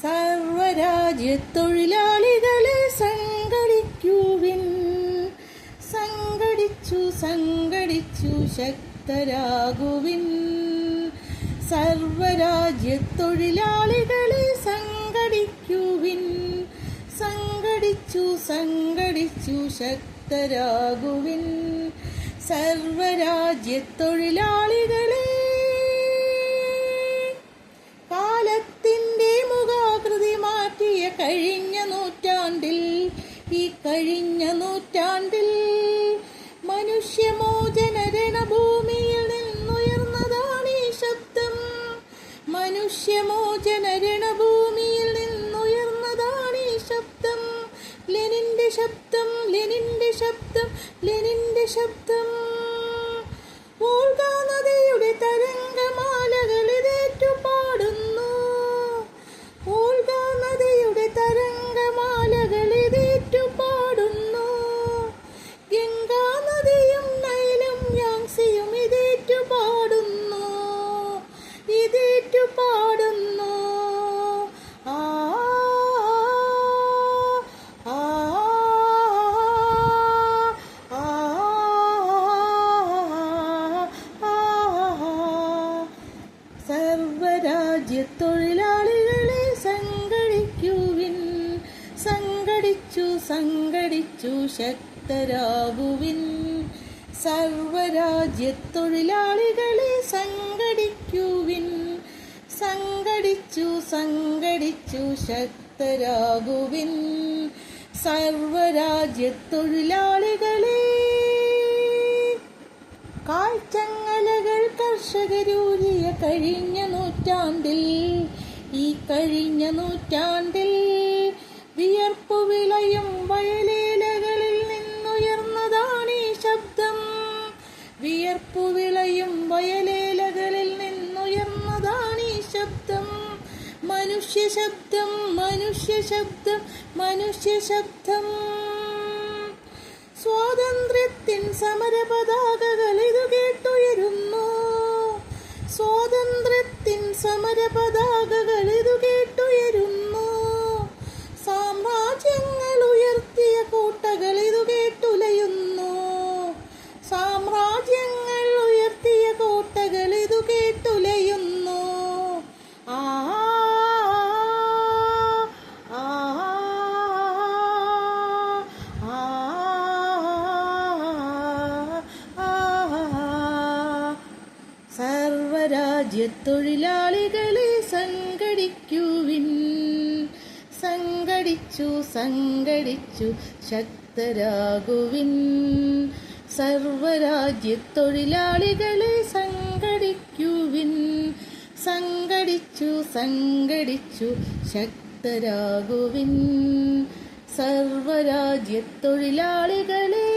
സർവരാജ്യത്തൊഴിലാളികളെ സംഘടിക്കുവിൻ. സംഘടിച്ചു സംഘടിച്ചു ശക്തരാകുവിൻ. സർവരാജ്യത്തൊഴിലാളികളെ സംഘടിക്കുവിൻ. സംഘടിച്ചു സംഘടിച്ചു ശക്തരാകുവിൻ. സർവരാജ്യത്തൊഴിലാളികളെ കാലത്തിൻ്റെ മുഖാകൃതി മാറ്റിയ കഴിഞ്ഞ നൂറ്റാണ്ടിൽ, ഈ കഴിഞ്ഞ നൂറ്റാണ്ടിൽ മനുഷ്യമോചന രണഭൂമിയിൽ നിന്നുയർന്നതാണ് ഈ ശബ്ദം. മനുഷ്യമോചന രണഭൂമിയിൽ നിന്നുയർന്നതാണ് ഈ ശബ്ദം. ലെനിന്റെ ശബ്ദം, ലെനിന്റെ ശബ്ദം, ലെനിന്റെ ശബ്ദം. വോൾഗാ നദിയുടെ തരംഗമാലകൾ ഇതേറ്റു പാടുന്നു. വോൾഗാ നദിയുടെ തരംഗമാലകൾ ഇതേറ്റു പാടുന്നു. ഗംഗാ നദിയും നൈലും യാങ്സിയും ഇതേറ്റു പാടുന്നു. ഇതേറ്റു പാടുന്നു. ആ സർവരാജ്യത്തൊഴിലാളികളെ സംഘടിക്കുവിൻ. സംഘടിച്ചു സംഘടിച്ചു ശക്തരാകുവിൻ. സർവരാജ്യത്തൊഴിലാളികളെ സംഘടിക്കുവിൻ. സംഘടിച്ചു സംഘടിച്ചു ശക്തരാകുവിൻ. സർവരാജ്യത്തൊഴിലാളികളെ കാൽച്ചങ്ങലകൾ കർഷകരൂരിയ കഴിഞ്ഞ നൂറ്റാണ്ടിൽ, ഈ കഴിഞ്ഞ നൂറ്റാണ്ടിൽ വിയർപ്പു വിളയും വയലേലകളിൽ നിന്നുയർന്നതാണ് ഈ ശബ്ദം. വിയർപ്പു വിളയും വയലേലകളിൽ നിന്നുയർന്നതാണ് ഈ ശബ്ദം. മനുഷ്യ ശബ്ദം, മനുഷ്യ ശബ്ദം, മനുഷ്യ ശബ്ദം. സ്വാതന്ത്ര്യത്തിൻ സമര പതാകകൾ ഇതു കേട്ടുയരുന്നു. സ്വാതന്ത്ര്യത്തിൻ സമര പതാകകൾ ഇതു കേട്ടുയരുന്നു. സാമ്രാജ്യങ്ങൾ ഉയർത്തിയ കോട്ടകൾ ഇതു കേട്ടുലയുന്നു. സാമ്രാജ്യങ്ങൾ ഉയർത്തിയ കോട്ടകൾ ഇതു കേട്ടുലയുന്നു. ആ സർവരാജ്യത്തൊഴിലാളികളെ സംഘടിക്കുവിൻ. സംഘടിച്ചു സംഘടിച്ചു ശക്തരാകുവിൻ. സർവരാജ്യത്തൊഴിലാളികളെ സംഘടിക്കുവിൻ. സംഘടിച്ചു സംഘടിച്ചു ശക്തരാകുവിൻ. സർവരാജ്യത്തൊഴിലാളികളെ